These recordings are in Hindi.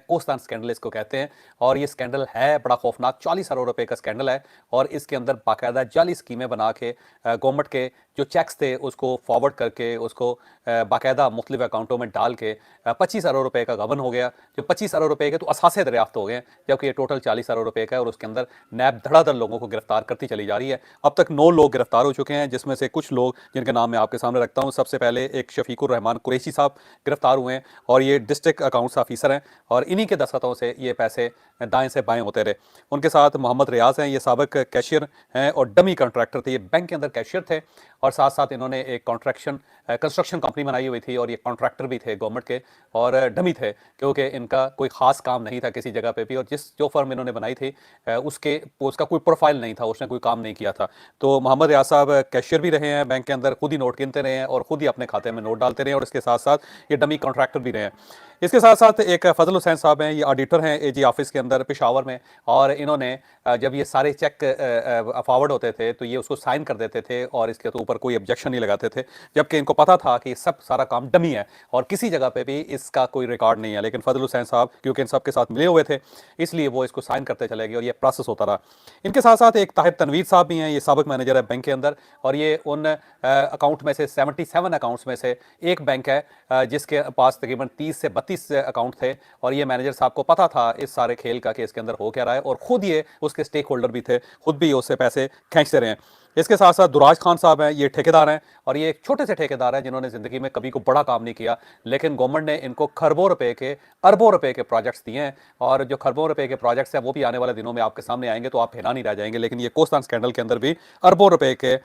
कोस्तान स्कैंडल इसको कहते हैं। और ये स्कैंडल है बड़ा खौफनाक, 40 अरब रुपए का स्कैंडल है। और इसके अंदर बाकायदा जाली स्कीमें बना के गवर्नमेंट के जो चेक्स थे उसको फॉरवर्ड करके उसको बाकायदा मुख्तलिफ अकाउंटों में डाल के 25 अरब रुपए का गबन हो गया। जो 25 अरब रुपए के तो असासे दरियाफ्त हो गए हैं, जबकि ये टोटल 40 अरब रुपए का है। और उसके अंदर नैब धड़ाधड़ लोगों को गिरफ्तार करती चली जा रही है। अब तक 9 लोग गिरफ्तार हो चुके हैं, जिसमें से कुछ लोग जिनके नाम मैं आपके सामने रखता हूँ। सबसे पहले एक शफीकुर रहमान कुरैशी साहब गिरफ्तार हुए हैं, और ये डिस्ट्रिक्ट अकाउंट्स ऑफिसर हैं, और इन्हीं के दस्तखतों से ये पैसे दाएं से बाएं होते रहे। उनके साथ मोहम्मद रियाज हैं, ये साबिक कैशियर हैं और डमी कॉन्ट्रैक्टर थे। ये बैंक के अंदर कैशियर थे, और साथ साथ इन्होंने एक कंस्ट्रक्शन कंपनी बनाई हुई थी, और ये कॉन्ट्रैक्टर भी थे गवर्नमेंट के, और डमी थे, क्योंकि इनका कोई खास काम नहीं था किसी जगह पे भी। और जो फर्म इन्होंने बनाई थी उसका कोई प्रोफाइल नहीं था, उसने कोई काम नहीं किया था। तो मोहम्मद रियाज साहब कैशियर भी रहे हैं बैंक के अंदर, खुद ही नोट गिनते रहे हैं और खुद ही अपने खाते में नोट डालते रहे हैं, और इसके साथ साथ ये डमी कॉन्ट्रैक्टर भी रहे हैं। इसके साथ साथ एक फजल हुसैन साहब हैं, ये ऑडिटर हैं एजी ऑफिस के अंदर पेशावर में। और इन्होंने जब ये सारे चेक फॉरवर्ड होते थे तो ये उसको साइन कर देते थे, और इसके तो ऊपर कोई ऑब्जेक्शन नहीं लगाते थे, जबकि इनको पता था कि सब सारा काम डमी है और किसी जगह पे भी इसका कोई रिकॉर्ड नहीं है। लेकिन फजल हुसैन साहब क्योंकि इन सब के साथ मिले हुए थे, इसलिए वो इसको साइन करते चले गए और ये प्रोसेस होता रहा। इनके साथ साथ एक ताहिर तनवीर साहब भी हैं, ये साबिक मैनेजर है बैंक के अंदर, और ये उन अकाउंट में से 77 अकाउंट्स में से एक बैंक है जिसके पास तकरीबन 30 से 32 अकाउंट थे। और ये मैनेजर साहब को पता था इस सारे खेल का कि इसके अंदर हो क्या रहा है, और खुद ये उसके स्टेक होल्डर भी थे, खुद भी उससे पैसे खींचते रहे हैं। इसके साथ साथ दुराज खान साहब हैं, ये ठेकेदार हैं, और ये एक छोटे से ठेकेदार हैं जिन्होंने ज़िंदगी में कभी को बड़ा काम नहीं किया, लेकिन गवर्नमेंट ने इनको खरबों रुपए के अरबों रुपए के प्रोजेक्ट्स दिए हैं। और जो खरबों रुपए के प्रोजेक्ट्स हैं वो भी आने वाले दिनों में आपके सामने आएंगे, तो आप हैरान नहीं रह जाएंगे। लेकिन ये कोस्तान स्कैंडल के अंदर भी अरबों रुपए के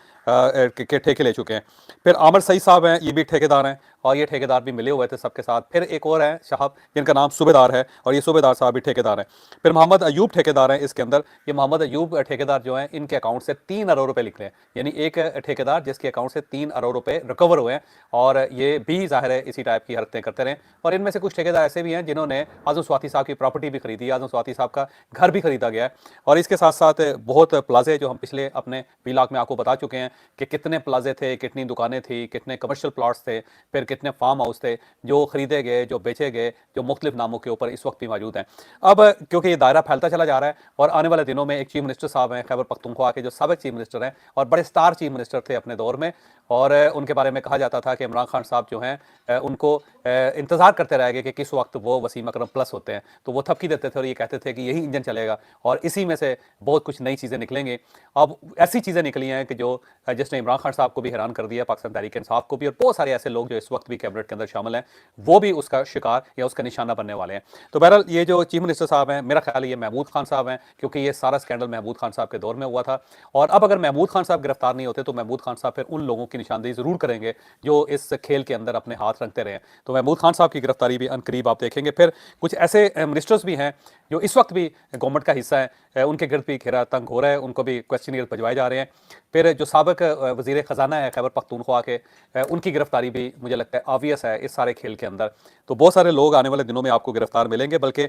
ठेके ले चुके हैं। फिर आमिर सईद साहब हैं, ये भी ठेकेदार हैं, और ये ठेकेदार भी मिले हुए थे सबके साथ। फिर एक और है साहब जिनका नाम सूबेदार है, और ये सूबेदार साहब भी ठेकेदार हैं। फिर मोहम्मद अयूब ठेकेदार हैं इसके अंदर। ये मोहम्मद अयूब ठेकेदार जो हैं, इनके अकाउंट से 3 अरब रुपए निकले हैं, यानी एक ठेकेदार जिसके अकाउंट से 3 अरब रुपए रिकवर हुए हैं। और ये भी जाहिर है इसी टाइप की हरकतें करते रहे। और इनमें से कुछ ठेकेदार ऐसे भी हैं जिन्होंने आजम स्वाति साहब की प्रॉपर्टी भी खरीदी है, आजम स्वाति साहब का घर भी खरीदा गया है। और इसके साथ साथ बहुत प्लाजे जो हम पिछले अपने व्लॉग में आपको बता चुके हैं कि कितने प्लाजे थे, कितनी दुकानें थी, कितने कमर्शियल प्लॉट्स थे, फिर कितने फार्म हाउस थे जो खरीदे गए, जो बेचे गए, जो मुख्तलिफ नामों के ऊपर इस वक्त भी मौजूद हैं। अब क्योंकि ये दायरा फैलता चला जा रहा है, और आने वाले दिनों में एक चीफ मिनिस्टर साहब हैं खैबर पख्तूनख्वा के, जो साबिक चीफ मिनिस्टर हैं और बड़े स्टार चीफ मिनिस्टर थे अपने दौर में, और उनके बारे में कहा जाता था कि इमरान खान साहब जो हैं उनको इंतजार करते रहेंगे कि किस वक्त वो वसीम अकरम प्लस होते हैं, तो वो थपकी देते थे और ये कहते थे कि यही इंजन चलेगा, और इसी में से बहुत कुछ नई चीज़ें निकलेंगी। अब ऐसी चीज़ें निकली हैं कि जो जिसने इमरान खान साहब को भी हैरान कर दिया, पाकिस्तान तहरीक इंसाफ को भी, और बहुत सारे ऐसे लोग जो इस वक्त भी कैबिनेट के अंदर शामिल हैं, वो भी उसका शिकार या उसका निशाना बनने वाले हैं। तो बहरहाल ये जो चीफ मिनिस्टर साहब हैं, मेरा ख्याल है ये महमूद खान साहब हैं, क्योंकि ये सारा स्कैंडल महमूद खान साहब के दौर में हुआ था। और अब अगर महमूद खान साहब गिरफ्तार नहीं होते तो महमूद खान साहब फिर उन लोगों की निशानदेही जरूर करेंगे जो इस खेल के अंदर अपने हाथ रखते रहे। तो महमूद खान साहब की गिरफ्तारी भी अनकरीब आप देखेंगे। फिर कुछ ऐसे मिनिस्टर्स भी हैं जो इस वक्त भी गवर्नमेंट का हिस्सा है, उनके गिरद भी घेरा तंग हो रहा है, उनको भी क्वेश्चन भिजवाए जा रहे हैं। फिर जो साबिक वजीर ख़जाना है खैबर पख्तूनख्वा के, उनकी गिरफ्तारी भी मुझे लगता है ऑब्वियस है इस सारे खेल के अंदर। तो बहुत सारे लोग आने वाले दिनों में आपको गिरफ्तार मिलेंगे, बल्कि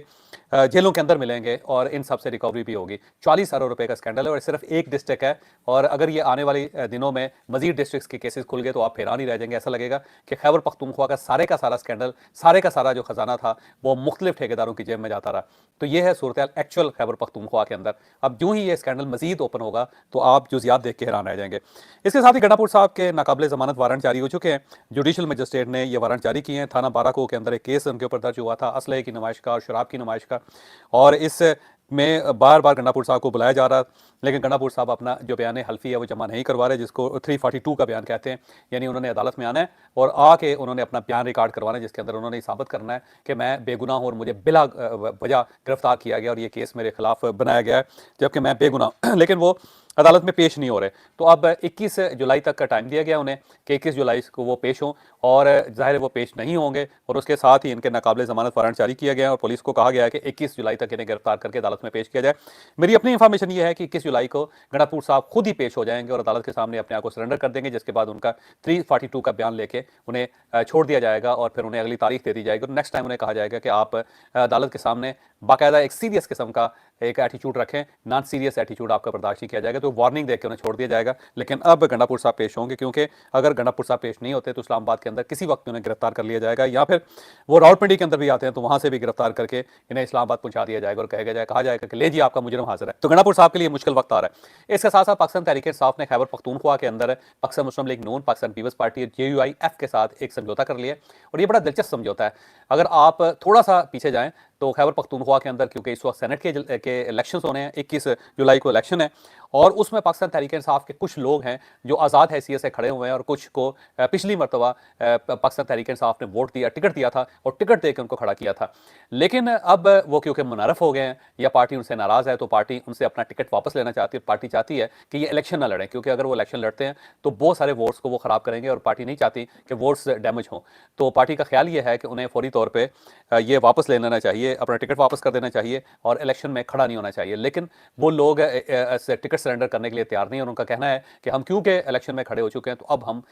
जेलों के अंदर मिलेंगे, और इन सब से रिकवरी भी होगी। 40 अरब रुपए का स्कैंडल है, और सिर्फ एक डिस्ट्रिक्ट है, और अगर ये आने वाली दिनों में मजीद डिस्ट्रिक्ट के केसेस खुल गए तो आप हैरान ही रह जाएंगे। ऐसा लगेगा कि खैबर पख्तूनख्वा का सारा स्कैंडल, सारे का सारा जो खजाना था वो मुख्तलिफ ठेकेदारों की जेब में जाता रहा। तो ये है सूरत एक्चुअल खैबर पख्तूनख्वा के अंदर। अब जो ही ये स्कैंडल मजीद ओपन होगा तो आप जुजियात देख के हैरान रह जाएंगे। इसके साथ ही गंडापुर साहब के नाकाबिले जमानत वारंट जारी हो चुके हैं। जुडिशल मजिस्ट्रेट ने ये वारंट जारी किए हैं। थाना बाराको के अंदर एक केस उनके ऊपर दर्ज हुआ था असलहे की नुमाइश का और शराब की नुमाइश का, और इस में बार बार गंडापुर साहब को बुलाया जा रहा, लेकिन गंडापुर साहब अपना जो बयान हल्फी है वो जमा नहीं करवा रहे, जिसको 342 का बयान कहते हैं। यानी उन्होंने अदालत में आना है और आके उन्होंने अपना बयान रिकॉर्ड करवाना है, जिसके अंदर उन्होंने साबित करना है कि मैं बेगुनाह हूँ और मुझे बिला वजह गिरफ्तार किया गया और ये केस मेरे खिलाफ बनाया गया है, जबकि मैं बेगुनाह लेकिन वो अदालत में पेश नहीं हो रहे। तो अब 21 जुलाई तक का टाइम दिया गया उन्हें कि 21 जुलाई को वो पेश हों, और जाहिर है वो पेश नहीं होंगे, और उसके साथ ही इनके नाकाबिले ज़मानत वारंट जारी किया गया है और पुलिस को कहा गया है कि 21 जुलाई तक इन्हें गिरफ्तार करके अदालत में पेश किया जाए। मेरी अपनी इन्फॉर्मेशन ये है कि 21 जुलाई को गंडापुर साहब खुद ही पेश हो जाएंगे और अदालत के सामने अपने आप को सरेंडर कर देंगे, जिसके बाद उनका 342 का बयान लेके उन्हें छोड़ दिया जाएगा और फिर उन्हें अगली तारीख दे दी जाएगी। और नेक्स्ट टाइम उन्हें कहा जाएगा कि आप अदालत के सामने बाकायदा एक सीरियस किस्म का एक एटीट्यूड रखें, नॉन सीरियस एटीट्यूड आपका बर्दाश्त नहीं किया जाएगा, तो वार्निंग देकर उन्हें छोड़ दिया जाएगा। लेकिन अब गंडापुर साहब पेश होंगे, क्योंकि अगर गंडापुर साहब पेश नहीं होते तो इस्लामाबाद के अंदर किसी वक्त उन्हें गिरफ्तार कर लिया जाएगा, या फिर वो रावलपिंडी के अंदर भी आते हैं तो वहां से भी गिरफ्तार करके इन्हें इस्लामाबाद पहुंचा दिया जाएगा और कहा जाएगा कि ले जी आपका मुजरिम हाजिर है। तो गंडापुर साहब के लिए मुश्किल वक्त आ रहा है। इसके साथ साथ पाकिस्तान तहरीक इंसाफ ने खैबर पख्तूनख्वा के अंदर पाकिस्तान मुस्लिम लीग नून, पाकिस्तान पीपल्स पार्टी, JUIF के साथ एक समझौता कर लिया, और ये बड़ा दिलचस्प समझौता है। अगर आप थोड़ा सा पीछे जाएं तो खैबर पख्तूनख्वा के अंदर, क्योंकि इस वक्त सेनेट के इलेक्शन होने हैं, 21 जुलाई को इलेक्शन है, और उसमें पाकिस्तान तहरीक इंसाफ के कुछ लोग हैं जो आज़ाद हैसियत से खड़े हुए हैं, और कुछ को पिछली मरतबा पाकिस्तान तहरीक इंसाफ ने वोट दिया, टिकट दिया था और टिकट देकर उनको खड़ा किया था। लेकिन अब वो क्योंकि मुनारफ हो गए हैं या पार्टी उनसे नाराज़ है, तो पार्टी उनसे अपना टिकट वापस लेना चाहती है। पार्टी चाहती है कि ये इलेक्शन ना लड़ें, क्योंकि अगर वो इलेक्शन लड़ते हैं तो बहुत सारे वोट्स को वो ख़राब करेंगे, और पार्टी नहीं चाहती कि वोट्स डैमेज हों। तो पार्टी का ख्याल ये है कि उन्हें फौरी तौर पर ये वापस ले लेना चाहिए, अपना टिकट वापस कर देना चाहिए और इलेक्शन में खड़ा नहीं होना चाहिए। लेकिन वो लोग टिकट सरेंडर करने के लिए तैयार नहीं है, और उनका कहना है कि हम क्योंकि इलेक्शन में खड़े हो चुके हैं तो अब हम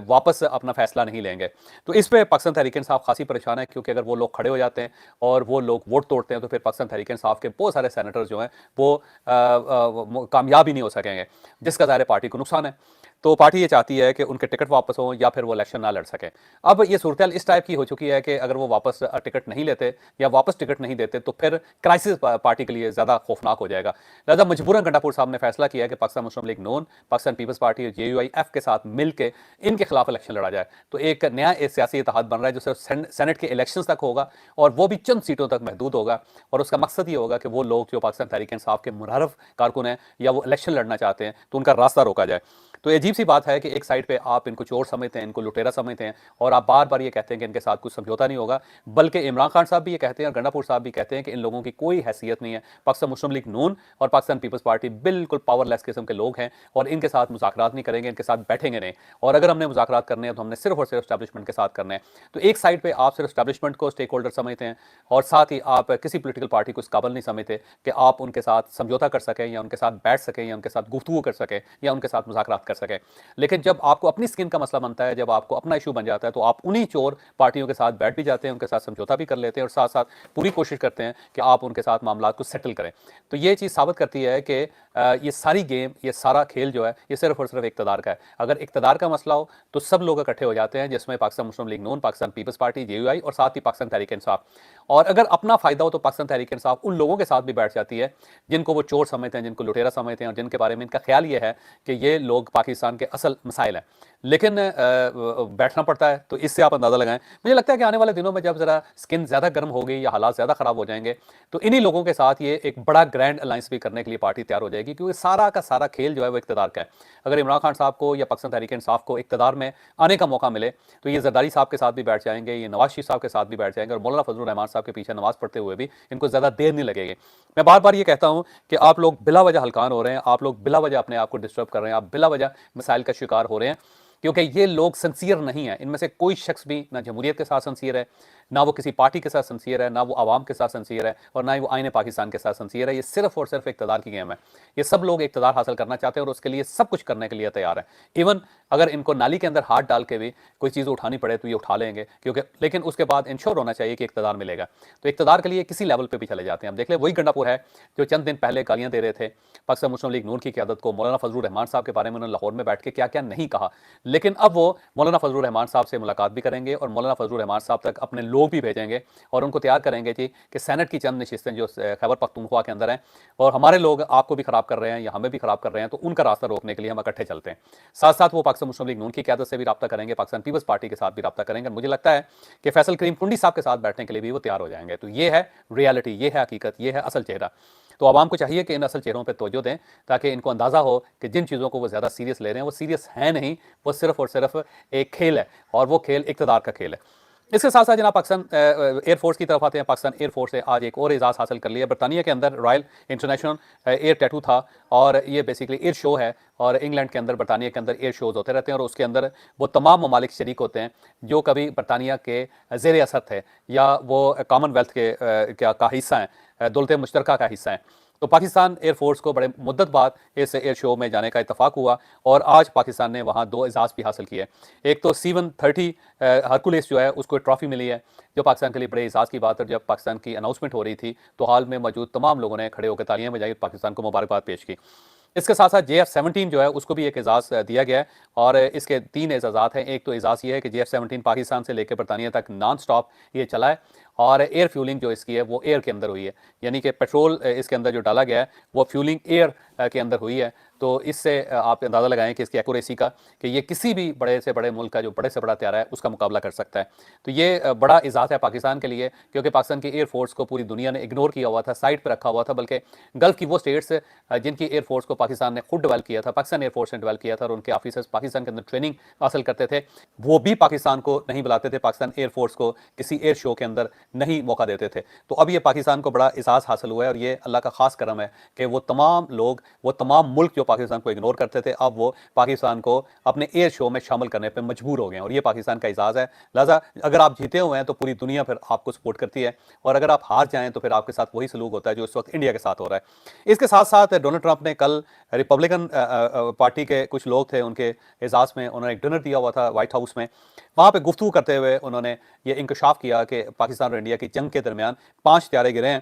वापस अपना फैसला नहीं लेंगे। तो इस पे पाकिस्तान तहरीक इंसाफ खासी परेशान है, क्योंकि अगर वो लोग खड़े हो जाते हैं और वो लोग वोट तोड़ते हैं तो फिर पाकिस्तान तहरीक इंसाफ के बहुत सारे सेनेटर जो हैं वो कामयाब ही नहीं हो सकेंगे, जिसका ज़ाहिर पार्टी को नुकसान है। तो पार्टी ये चाहती है कि उनके टिकट वापस हों या फिर वो इलेक्शन ना लड़ सकें। अब ये सूरत इस टाइप की हो चुकी है कि अगर वो वापस टिकट नहीं लेते या वापस टिकट नहीं देते तो फिर क्राइसिस पार्टी के लिए ज़्यादा खौफनाक हो जाएगा। लिहाजा मजबूरन गंडापुर साहब ने फैसला किया है कि पाकिस्तान मुस्लिम लीग नून, पाकिस्तान पीपल्स पार्टी और JUIF के साथ मिलकर इनके खिलाफ इलेक्शन लड़ा जाए। तो एक नया सियासी इत्तेहाद बन रहा है जो सिर्फ सेनेट के इलेक्शन तक होगा, और वो भी चंद सीटों तक महदूद होगा, और उसका मकसद ये होगा कि वो लोग जो पाकिस्तान तहरीक इंसाफ के मुनहरफ कारकुन हैं या वो इलेक्शन लड़ना चाहते हैं तो उनका रास्ता रोका जाए। तो अजीब सी बात है कि एक साइड पे आप इनको चोर समझते हैं, इनको लुटेरा समझते हैं, और आप बार बार ये कहते हैं कि इनके साथ कुछ समझौता नहीं होगा, बल्कि इमरान खान साहब भी ये कहते हैं और गंडापुर साहब भी कहते हैं कि इन लोगों की कोई हैसियत नहीं है। पाकिस्तान मुस्लिम लीग नून और पाकिस्तान पीपल्स पार्टी बिल्कुल पावरलेस किस्म के लोग हैं, और इनके साथ मुज़ाकरात नहीं करेंगे, इनके साथ बैठेंगे नहीं, और अगर हमने मुज़ाकरात करने हैं तो हमने सिर्फ और सिर्फ एस्टैब्लिशमेंट के साथ करने हैं। तो एक साइड पर आप सिर्फ एस्टैब्लिशमेंट को स्टेक होल्डर समझते हैं, और साथ ही आप किसी पोलिटिकल पार्टी को इस काबिल नहीं समझते कि आप उनके साथ समझौता कर सकें या उनके साथ बैठ सकें या उनके साथ गुफ्तगू कर सकें या उनके साथ मुज़ाकरात कर सकें। लेकिन जब आपको अपनी स्किन का मसला बनता है, जब आपको अपना इशू बन जाता है, तो आप उन्हीं चोर पार्टियों के साथ बैठ भी जाते हैं, उनके साथ समझौता भी कर लेते हैं, और साथ साथ पूरी कोशिश करते हैं कि आप उनके साथ मामला को सेटल करें। तो ये चीज़ साबित करती है कि ये सारी गेम, ये सारा खेल जो है ये सिर्फ और सिर्फ इक़्तिदार का है। अगर इक़्तिदार का मसला हो तो सब लोग इकट्ठे हो जाते हैं, जिसमें पाकिस्तान मुस्लिम लीग नून, पाकिस्तान पीपल्स पार्टी, JUI और साथ ही पाकिस्तान तहरीक इंसाफ। और अगर अपना फ़ायदा हो तो पाकिस्तान तहरीक इंसाफ उन लोगों के साथ भी बैठ जाती है जिनको वो चोर समझते हैं, जिनको लुटेरा समझते हैं, और जिनके बारे में इनका ख्याल ये है कि ये लोग पाकिस्तान के असल मसाइल हैं। लेकिन बैठना पड़ता है। तो इससे आप अंदाज़ा लगाएं। मुझे लगता है कि आने वाले दिनों में जब ज़रा स्किन ज़्यादा गर्म हो गई या हालात ज़्यादा ख़राब हो जाएंगे तो इन्हीं लोगों के साथ ये एक बड़ा ग्रैंड अलायंस भी करने के लिए पार्टी तैयार हो जाएगी, क्योंकि सारा का सारा खेल जो है वो इक़्तिदार का है। अगर इमरान खान साहब को या पाकिस्तान तहरीक इंसाफ को इक़्तिदार में आने का मौका मिले तो ये जरदारी साहब के साथ भी बैठ जाएंगे, ये नवाज शरीफ साहब के साथ भी बैठ जाएंगे, और मौलाना फजलुर रहमान साहब के पीछे नमाज पढ़ते हुए भी इनको ज़्यादा देर नहीं लगेगी। मैं बार बार ये कहता हूँ कि आप लोग बिला वजह हल्कान हो रहे हैं, आप लोग बिला वजह अपने आप को डिस्टर्ब कर रहे हैं, आप बिला वजह मसाइल का शिकार हो रहे हैं, क्योंकि ये लोग सिंसियर नहीं है। इनमें से कोई शख्स भी ना जमहूरियत के साथ सिंसियर है, ना वो किसी पार्टी के साथ सिंसियर है, ना वो आवाम के साथ सिंसियर है, और ना ही वो आईने पाकिस्तान के साथ सिंसियर है। ये सिर्फ और सिर्फ इक़्तिदार की गेम है। ये सब लोग इक़्तिदार हासिल करना चाहते हैं और उसके लिए सब कुछ करने के लिए तैयार है। इवन अगर इनको नाली के अंदर हाथ डाल के भी कोई चीज़ उठानी पड़े तो ये उठा लेंगे, क्योंकि लेकिन उसके बाद इंश्योर होना चाहिए कि इक़्तिदार मिलेगा। तो इक़्तिदार के लिए किसी लेवल पर भी चले जाते हैं। अब देख ले, वही गंडापुर है जो चंद दिन पहले गालियाँ दे रहे थे पाकिस्तान मुस्लिम लीग नून की क़यादत को। मौलाना फजलुर रहमान साहब के बारे में उन्होंने लाहौर में बैठ के क्या क्या नहीं कहा, लेकिन अब वो मौलाना फजलुर रहमान साहब से मुलाकात भी करेंगे और मौलाना फजलुर रहमान साहब तक अपने लोग भी भेजेंगे और उनको तैयार करेंगे जी कि सेनेट की चंद नशिस्तें जो खैबर पख्तूनख्वा के अंदर हैं और हमारे लोग आपको भी ख़राब कर रहे हैं या हमें भी ख़राब कर रहे हैं, तो उनका रास्ता रोकने के लिए हम इकट्ठे चलते हैं। साथ साथ वो पाकिस्तान मुस्लिम लीग नून की क़यादत से भी रब्ता करेंगे, पाकिस्तान पीपल्स पार्टी के साथ भी रब्ता करेंगे। मुझे लगता है कि फैसल करीम कुंडी साहब के साथ बैठने के लिए भी वो तैयार हो जाएंगे। तो ये है रियलिटी, ये है हकीकत, ये है असल चेहरा। तो आवाम को चाहिए कि इन असल चेहरों पर तवज्जो दें, ताकि इनको अंदाज़ा हो कि जिन चीज़ों को वो ज़्यादा सीरियस ले रहे हैं वो सीरियस है नहीं, वो सिर्फ और सिर्फ एक खेल है, और वो खेल इक़्तिदार का खेल है। इसके साथ साथ जनाब पाकिस्तान एयरफोर्स की तरफ आते हैं। पाकिस्तान एयरफोर्स ने आज एक और एजाज़ हासिल कर लिया। बरतानिया के अंदर रॉयल इंटरनेशनल एयर टैटू था, और ये बेसिकली एयर शो है, और इंग्लैंड के अंदर, बरतानिया के अंदर एयर शोज़ होते रहते हैं, और उसके अंदर वो तमाम ममालिक शरीक होते हैं जो कभी बरतानिया के ज़ेर असर थे या वो कॉमनवेल्थ के का हिस्सा हैं, दौलत मुश्तरका का हिस्सा है। तो पाकिस्तान एयरफोर्स को बड़े मुद्दत बाद इस एयर शो में जाने का इतफाक हुआ और आज पाकिस्तान ने वहाँ 2 एजाज़ भी हासिल किए। एक तो C-130 हरकुलिस जो है उसको ट्रॉफी मिली है, जो पाकिस्तान के लिए बड़े एजाज़ की बात है। जब पाकिस्तान की अनाउंसमेंट हो रही थी तो हाल में मौजूद तमाम लोगों ने खड़े होकर तालियां बजाई, पाकिस्तान को मुबारकबाद पेश की। इसके साथ साथ JF-17 जो है उसको भी एक एजाज़ दिया गया है और इसके 3 एजाज़ात हैं। एक तो एजाज़ ये है कि JF-17 पाकिस्तान से लेकर बरतानिया तक नॉन स्टॉप ये चला है और एयर फ्यूलिंग जो इसकी है वो एयर के अंदर हुई है, यानी कि पेट्रोल इसके अंदर जो डाला गया है वो फ्यूलिंग एयर के अंदर हुई है। तो इससे आप अंदाज़ा लगाएं कि इसकी एक्यूरेसी का, कि ये किसी भी बड़े से बड़े मुल्क का जो बड़े से बड़ा तैयारा है उसका मुकाबला कर सकता है। तो ये बड़ा इजाज़ है पाकिस्तान के लिए, क्योंकि पाकिस्तान की एयरफोर्स को पूरी दुनिया ने इग्नोर किया हुआ था, साइड पर रखा हुआ था, बल्कि गल्फ की वो स्टेट्स जिनकी एयरफोर्स को पाकिस्तान ने खुद डेवलप किया था, पाकिस्तान एयरफोर्स ने डेवलप किया था और उनके ऑफिसर्स पाकिस्तान के अंदर ट्रेनिंग हासिल करते थे, वो भी पाकिस्तान को नहीं बुलाते थे, पाकिस्तान एयरफोर्स को किसी एयर शो के अंदर नहीं मौका देते थे। तो अब ये पाकिस्तान को बड़ा एजाज़ हासिल हुआ है और ये अल्लाह का खास करम है कि वो तमाम लोग, वो तमाम मुल्क जो पाकिस्तान को इग्नोर करते थे, अब वो पाकिस्तान को अपने एयर शो में शामिल करने पर मजबूर हो गए हैं और ये पाकिस्तान का एजाज़ है। लिहाजा अगर आप जीते हुए हैं तो पूरी दुनिया फिर आपको सपोर्ट करती है और अगर आप हार जाएं तो फिर आपके साथ वही सलूक होता है जो इस वक्त इंडिया के साथ हो रहा है। इसके साथ साथ डोनाल्ड ट्रंप ने कल रिपब्लिकन पार्टी के कुछ लोग थे, उनके एजाज़ में उन्होंने एक डिनर दिया हुआ था व्हाइट हाउस में। वहाँ पे गुफ्तगू करते हुए उन्होंने ये इंकशाफ किया कि पाकिस्तान और इंडिया की जंग के दरमियान 5 हथियारे गिरे हैं